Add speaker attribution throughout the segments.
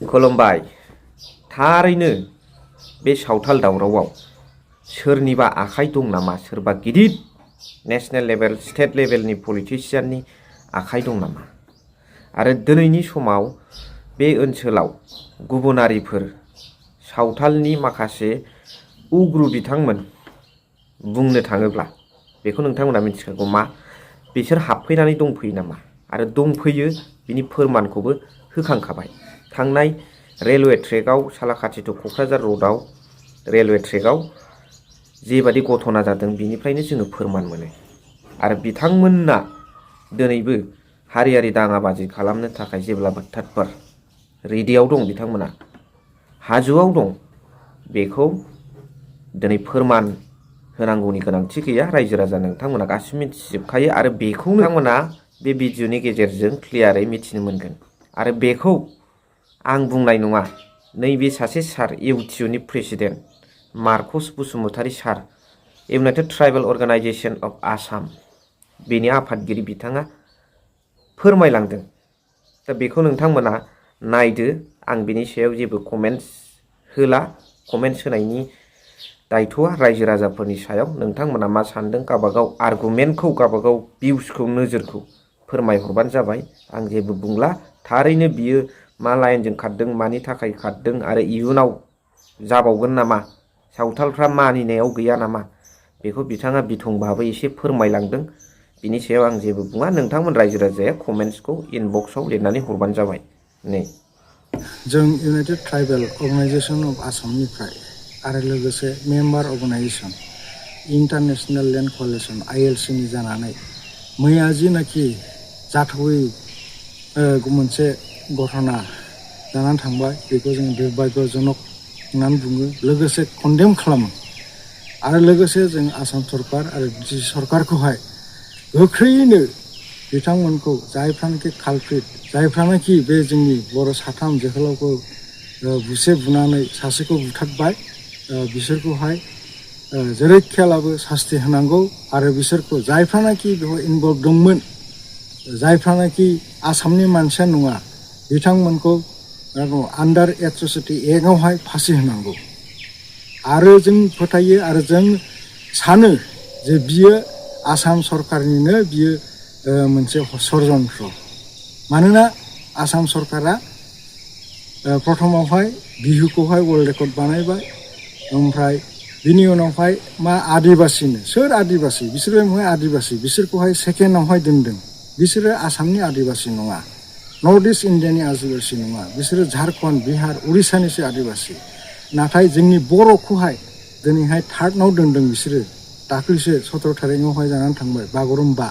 Speaker 1: खुलुमबाय थारैनो बे सावथाल दावरावाव सोरनिबा आखाइ दं नामा सोरबा गिदिर नेशनेल लेभेल स्टेट लेभेलनि पलिटिशियाननि आखाइ दं नामा आरो दिनैनि समाव बे ओनसोलाव गुबुनारिफोर सावथालनि माखासे उग्रु बिथांमोन बुंनो थाङोब्ला बेखौ नोंथांमोना मिथिखागौ मा बिसोर हाबफैनानै दंफैयो नामा आरो दंफैयो बिनि फोरमानखौबो होखांखाबाय थांनाय रेलवे ट्रेकआव सालाकाथि टु क'क्राझार र'डआव रेलवे ट्रेकआव जेबादि घटना जादों बिनिफ्रायनो जोङो फोरमान मोनो आरो बिथांमोनना दिनैबो हारियारि दाङाबाजि खालामनो थाखाय जेब्लाबो तत्पर रेडियाव दं बिथांमोना हाजोआव दं बेखौ दिनै फोरमान होनांगौनि गोनांथि गैया रायजो राजा नोंथांमोना गासिबो मिथिजोबखायो आरो बेखौ नोंथांमोना बे भिडिअनि गेजेरजों क्लियारै मिथिनो मोनगोन आरो बेखौ आं बुंनाय नङा नैबे सासे सार इउटिउबनि president Markus Basumatary sir United Tribal Organisation of Assam बेनि आफादगिरि बिथाङा फोरमायलांदों दा बेखौ नोंथांमोना नायदो आं बिनि सायाव जेबो कमेन्ट्स होला कमेन्ट्स होनायनि दायथ'आ रायजो राजाफोरनि सायाव नोंथांमोना मा सानदों गावबागाव आर्गुमेन्टखौ गावबागाव भिउसखौ नोजोरखौ फोरमायहरबानो जाबाय आं जेबो बुंला थारैनो बियो मा लाइनजों खारदों मानि थाखाय खारदों आरो इयुनाव जाबावगोन नामा सावथालफ्रा मानिनायाव गैया नामा बेखौ बिथाङा बिथंबाबो एसे फोरमायलांदों बिनि सायाव आं जेबो बुङा नोंथांमोन रायजो राजाया कमेन्ट्सखौ इनबक्सआव लिरनानै हरबानो जाबाय नै
Speaker 2: जों इउनाइटेड ट्राइबेल अर्गानाइजेशन अफ आसामनिफ्राय आरो लोगोसे member organisation International Land Coalition ILC नि जानानै मैया जिनाखि जाथावै मोनसे घटना जानानै थांबाय बेखौ जों दुर्भाग्यजनक होननानै बुङो लोगोसे कन्डेम खालामो आरो लोगोसे जों आसाम सरकार आरो BTC सरकारखौहाय गोख्रैयैनो बिथांमोनखौ जायफ्रानोखि कालप्रिट जायफ्रानोखि बे जोंनि बर' साथाम जोहोलावखौ बुसे बुनानै सासेखौ बुथारबाय बिसोरखौहाय जेरैखियालाबो सास्ति होनांगौ आरो बिसोरखौ जायफ्रानोखि बेवहाय इनभल्भ दंमोन जायफ्रानोखि आसामनि मानसिया नङा बिथांमोनखौ आन्डार एट्रसिटि एक्टआवहाय फासि होनांगौ आरो जों फोथायो आरो जों सानो जे बियो आसाम सरकारनिनो बियो मोनसे षड्यन्त्र मानोना आसाम सरकारा प्रथमावहाय बिहुखौहाय वर्ल्ड रेकर्ड बानायबाय ओमफ्राय बिनि उनावहाय मा आदिबासिनो सोर आदिबासि बिसोरो महाय आदिबासि बिसोरखौहाय सेकेन्डआवहाय दोनदों बिसोरो आसामनि आदिबासि नङा नर्थ इस्ट इन्डियानि आदिबासि नङा बिसोरो झारखन्ड बिहार उरिष्यानिसो आदिबासि नाथाय जोंनि बर'खौहाय दिनैहाय थार्डनाव दोनदों बिसोरो दाख्लैसो 17 थारिखआवहाय जानानै थांबाय बागुरुम्बा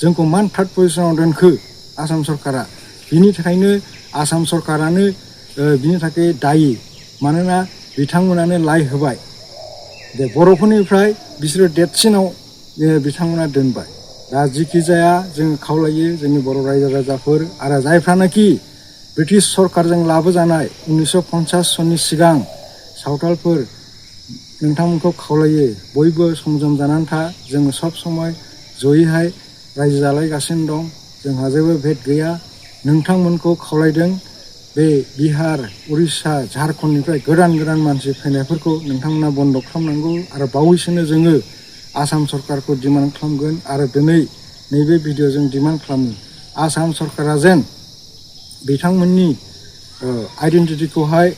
Speaker 2: जोंखौ मान थार्ड पजिशनाव दोनखो आसाम सरकारा बिनि थाखायनो आसाम सरकारानो बिनि थाखाय दायि मानोना बिथांमोनानो लाय होबाय जे बर'फोरनिफ्राय बिसोरो देरसिनाव बिथांमोना दोनबाय दा जिखि जाया जोङो खावलायो जोंनि बर' रायजो राजाफोर आरो जायफ्रानोखि ब्रिटिश सरकारजों लाबोजानाय 1950 सननि सिगां सावथालफोर नोंथांमोनखौ खावलायो बयबो संजम जानानै था जोङो सब समय जयैहाय रायजो जालायगासिनो दं जोंहा जेबो भेद गैया नोंथांमोनखौ खावलायदों बे बिहार उरिष्या झारखन्डनिफ्राय गोदान मानसि फैनायफोरखौ नोंथांमोना बन्द खालामनांगौ आरो बावैसोनो जोङो आसाम सरकारखौ डिमान्ड खालामगोन आरो दिनै नैबे भिडिअजों डिमान्ड खालामो आसाम सरकारा जेन बिथांमोननि आइडेन्टिटिखौहाय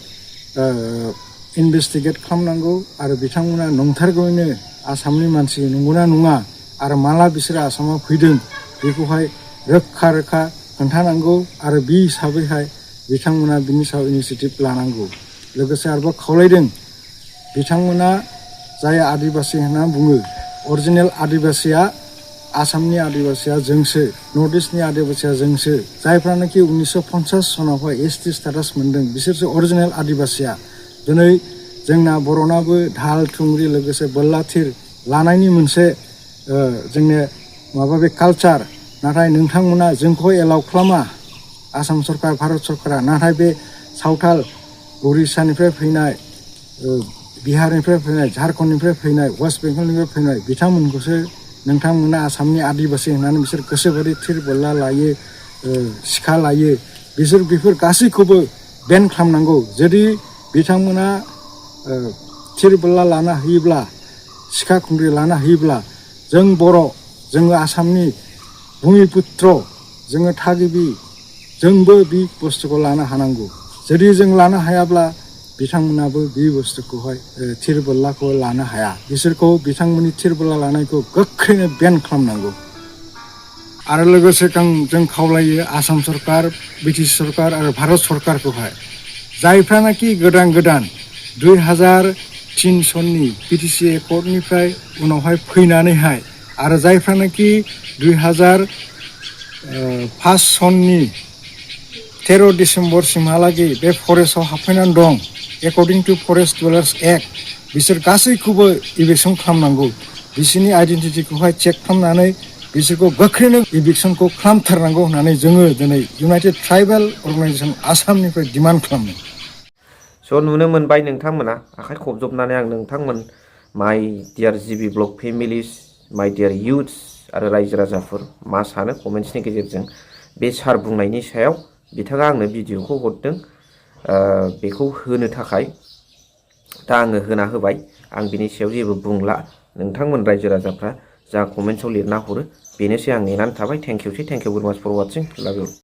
Speaker 2: इनभेस्टिगेट खालामनांगौ आरो बिथांमोना नंथारगौयैनो आसामनि मानसि नंगौना नङा आरो माला बिसोरो आसामाव फैदों बेखौहाय रोखा रोखा खोन्थानांगौ आरो बे हिसाबैहाय बिथांमोना बिनि सायाव इनिसियेटिभ लानांगौ लोगोसे आरोबाव खावलायदों बिथांमोना जाय आदिबासि होनना बुङो अरिजिनेल आदिबासिया आसामनि आदिबासिया जोंसो नर्थ इस्टनि आदिबासिया जोंसो जायफ्रानोखि 1950 सनावहाय ST स्टेटास मोन्दों बिसोरसो अरिजिनेल आदिबासिया दिनै जोंना बर'नाबो धाल थुंग्रि लोगोसे बोरला थिर लानायनि मोनसे जोंनि माबा बे कालचार नाथाय नोंथांमोना जोंखौ एलाउ खालामा आसाम सरकार भारत सरकारा नाथाय बे सावथाल उरिष्यानिफ्राय फैनाय बिहारनिफ्राय फैनाय झारखन्डनिफ्राय फैनाय वेस्ट बेंगलनिफ्राय फैनाय बिथांमोनखौसो नोंथांमोना आसामनि आदिबासि होननानै बिसोर गोसोबायदि थिर बोरला लायो सिखा लायो बेफोर गासैखौबो बेन खालामनांगौ जुदि बिथांमोना थिरबोला लाना होयोब्ला सिखा खुंग्रि लाना होयोब्ला जों बर' जोङो आसामनि भुमिपुत्र जोङो थागिबि जोंबो बे बुस्थुखौ लानो हानांगौ जुदि जों लानो हायाब्ला बिथांमोनाबो बे बुस्थुखौहाय थिरबोलाखौ लानो हाया बिसोरखौ बिथांमोननि थिरबोला लानायखौ गोख्रैनो बेन खालामनांगौ आरो लोगोसे जों खावलायो आसाम सरकार BTC सरकार आरो भारत सरकारखौहाय जायफ्रानाखि गोदान 2003 सननि BTC एकर्डनिफ्राय उनावहाय फैनानैहाय आरो जायफ्रानाखि 2005 सननि 13 डिसेम्बरसिमहालागै बे फरेस्टआव हाबफैनानै दं एकर्डिं टु फरेस्ट डिवेलार्स एक्ट बिसोर गासैखौबो इभिकसन खालामनांगौ बिसोरनि आइडेन्टिटिखौहाय चेक खालामनानै बिसोरखौ गोख्रैनो इभिकसनखौ खालामथारनांगौ होननानै जोङो दिनै इउनाइटेड ट्राइबेल अर्गानाइजेसन आसामनिफ्राय डिमान्ड खालामदों।
Speaker 1: स' नुनो मोनबाय नोंथांमोना आखाइ खबजबनानै आं नोंथांमोन माय डियार जिबि ब्लग फेमिलिस माय डियार इयुथ्स आरो रायजो राजाफोर मा सानो कमेन्ट्सनि गेजेरजों बे सार बुंनायनि सायाव बिथाङा आंनो भिडिअखौ हरदों बेखौ होनो थाखाय दा आङो होना होबाय आं बिनि सायाव जेबो बुंला नोंथांमोन रायजो राजाफ्रा जा कमेन्ट्सआव लिरना हरो बेनोसै आं नेनानै थाबाय थेंक इउ भेरि माच फर वाचिं लाभ इउ।